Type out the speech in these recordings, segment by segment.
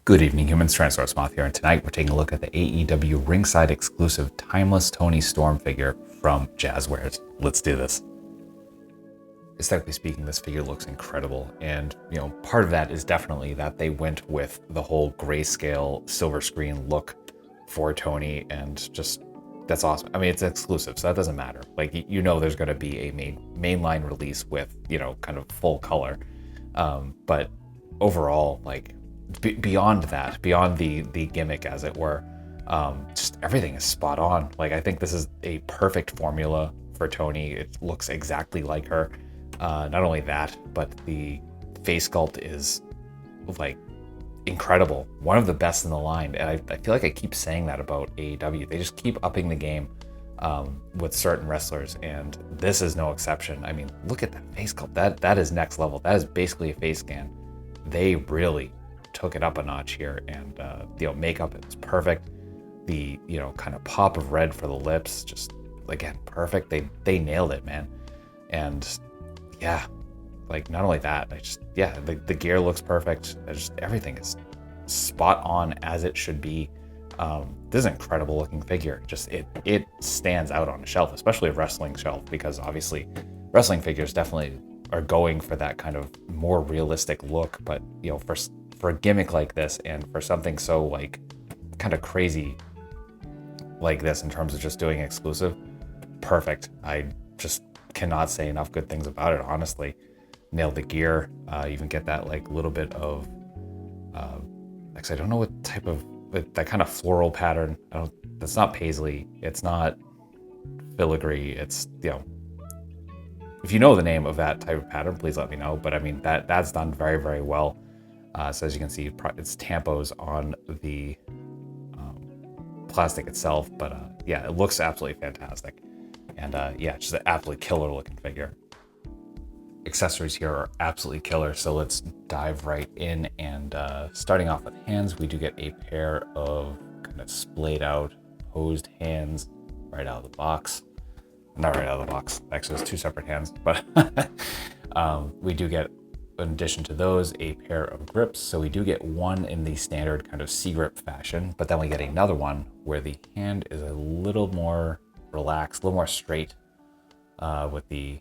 Good evening, humans. Tyrannosaurusmoth here, and tonight we're taking a look at the AEW Ringside exclusive timeless Toni Storm figure from Jazwares. Let's do this. Aesthetically speaking, this figure looks incredible, and part of that is definitely that they went with the whole grayscale silver screen look for Toni, and just that's awesome. I mean, it's exclusive, so that doesn't matter. Like, there's going to be a mainline release with kind of full color, but overall, like, beyond that, beyond the gimmick, as it were, just everything is spot on. Like, I think this is a perfect formula for Toni. It looks exactly like her. Not only that, but the face sculpt is like incredible, one of the best in the line. And I feel like I keep saying that about AEW. They just keep upping the game with certain wrestlers, and this is no exception. I mean, look at that face sculpt. That is next level. That is basically a face scan. They really took it up a notch here, and makeup is perfect. The kind of pop of red for the lips, just again perfect. They nailed it, man. And yeah, like, not only that, the gear looks perfect. Just everything is spot on as it should be. This is an incredible looking figure. Just it stands out on a shelf, especially a wrestling shelf, because obviously wrestling figures definitely are going for that kind of more realistic look. But for a gimmick like this, and for something so like kind of crazy like this in terms of just doing exclusive, perfect. I just cannot say enough good things about it, honestly. Nailed the gear. You even get that like little bit of I don't know what type of, that kind of floral pattern. That's not paisley, it's not filigree, it's if you know the name of that type of pattern, please let me know. But I mean, that's done very, very well. So as you can see, it's tampos on the plastic itself, but yeah, it looks absolutely fantastic. And yeah, just an absolutely killer looking figure. Accessories here are absolutely killer, so let's dive right in. And starting off with hands, we do get a pair of kind of splayed out, posed hands right out of the box. Not right out of the box, actually it's two separate hands, but we do get, in addition to those, a pair of grips. So we do get one in the standard kind of C-grip fashion, but then we get another one where the hand is a little more relaxed, a little more straight with the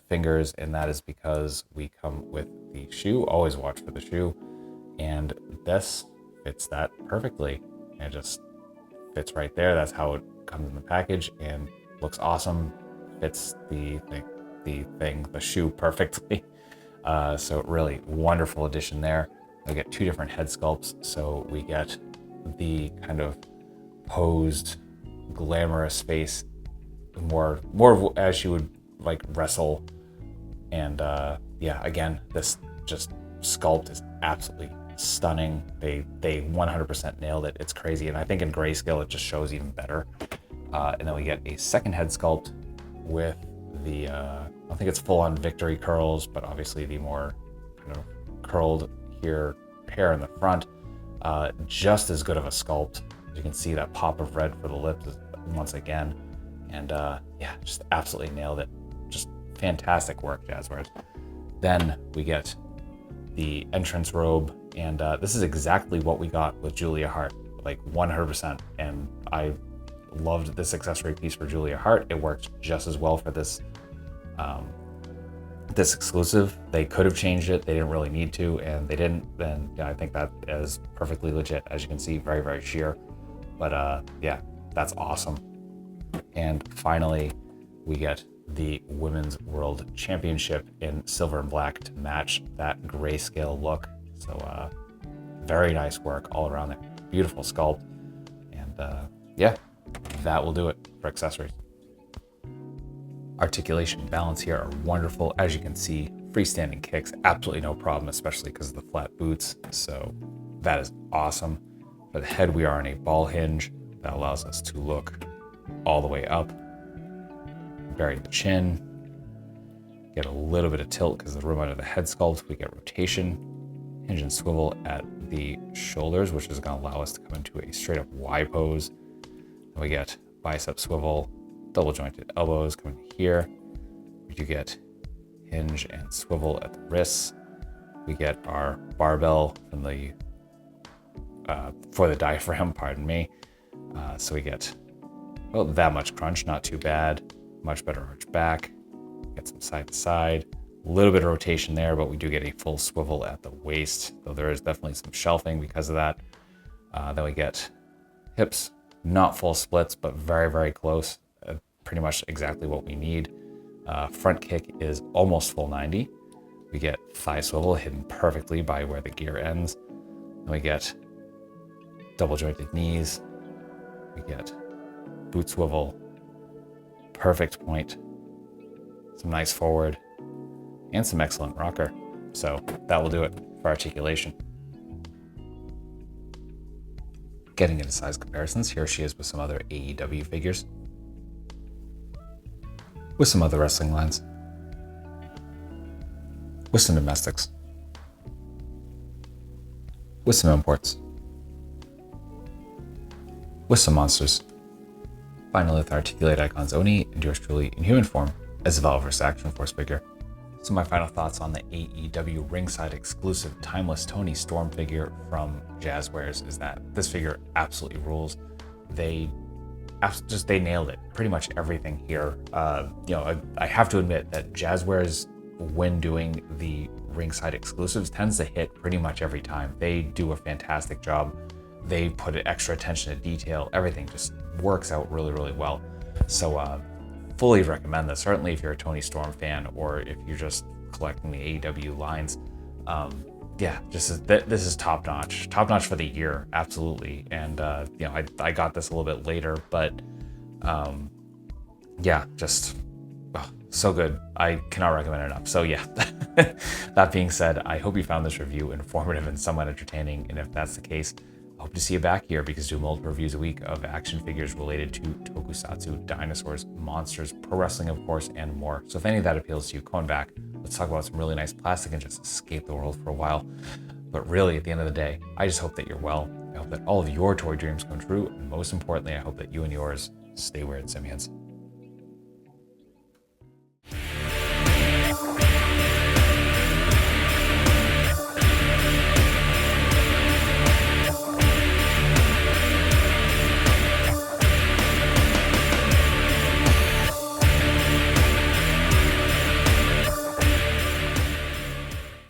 fingers, and that is because we come with the shoe. Always watch for the shoe, and this fits that perfectly. And it just fits right there. That's how it comes in the package, and looks awesome. Fits the shoe perfectly. So really wonderful addition there. We get two different head sculpts. So we get the kind of posed, glamorous face, more as she would like wrestle. And yeah, again, this just sculpt is absolutely stunning. They 100% nailed it. It's crazy, and I think in grayscale it just shows even better. And then we get a second head sculpt with the I think it's full-on victory curls, but obviously the more kind of curled here hair in the front. Just as good of a sculpt. You can see that pop of red for the lips once again. And yeah, just absolutely nailed it. Just fantastic work, Jazwares. Then we get the entrance robe, and this is exactly what we got with Julia Hart, like 100%. And I loved this accessory piece for Julia Hart. It works just as well for this this exclusive. They could have changed it. They didn't really need to, and they didn't. Then I think that is perfectly legit. As you can see, very, very sheer. But yeah, that's awesome. And finally, we get the Women's World Championship in silver and black to match that grayscale look. So very nice work all around there. Beautiful sculpt. And yeah, that will do it for accessories. Articulation, balance here are wonderful. As you can see, freestanding kicks, absolutely no problem, especially because of the flat boots. So that is awesome. For the head, we are on a ball hinge that allows us to look all the way up. Bury the chin. Get a little bit of tilt because of the room under the head sculpt. We get rotation, hinge and swivel at the shoulders, which is going to allow us to come into a straight up Y pose. And we get bicep swivel, double jointed elbows coming here. We do get hinge and swivel at the wrists. We get our barbell from the for the diaphragm, pardon me. So we get that much crunch, not too bad. Much better arch back. Get some side to side. A little bit of rotation there, but we do get a full swivel at the waist, though there is definitely some shelving because of that. Then we get hips, not full splits, but very, very close. Pretty much exactly what we need. Front kick is almost full 90. We get thigh swivel hidden perfectly by where the gear ends. Then we get double jointed knees. We get boot swivel, perfect point, some nice forward, and some excellent rocker. So that will do it for articulation. Getting into size comparisons, here she is with some other AEW figures, with some other wrestling lines, with some domestics, with some imports, with some monsters. Finally, with Articulate Icons Oni and yours truly in human form as a Valverse Action Force figure. So my final thoughts on the AEW Ringside exclusive Timeless Toni Storm figure from Jazwares is that this figure absolutely rules. They nailed it. Pretty much everything here. I have to admit that Jazwares, when doing the Ringside exclusives, tends to hit pretty much every time. They do a fantastic job. They put extra attention to detail. Everything just works out really, really well. So fully recommend this. Certainly if you're a Toni Storm fan or if you're just collecting the AEW lines. This is top notch for the year, absolutely. And I got this a little bit later, but so good. I cannot recommend it enough. So yeah, that being said, I hope you found this review informative and somewhat entertaining. And if that's the case, I hope to see you back here because I do multiple reviews a week of action figures related to tokusatsu, dinosaurs, monsters, pro wrestling, of course, and more. So if any of that appeals to you, come on back. Let's talk about some really nice plastic and just escape the world for a while. But really, at the end of the day, I just hope that you're well. I hope that all of your toy dreams come true. And most importantly, I hope that you and yours stay weird, simians.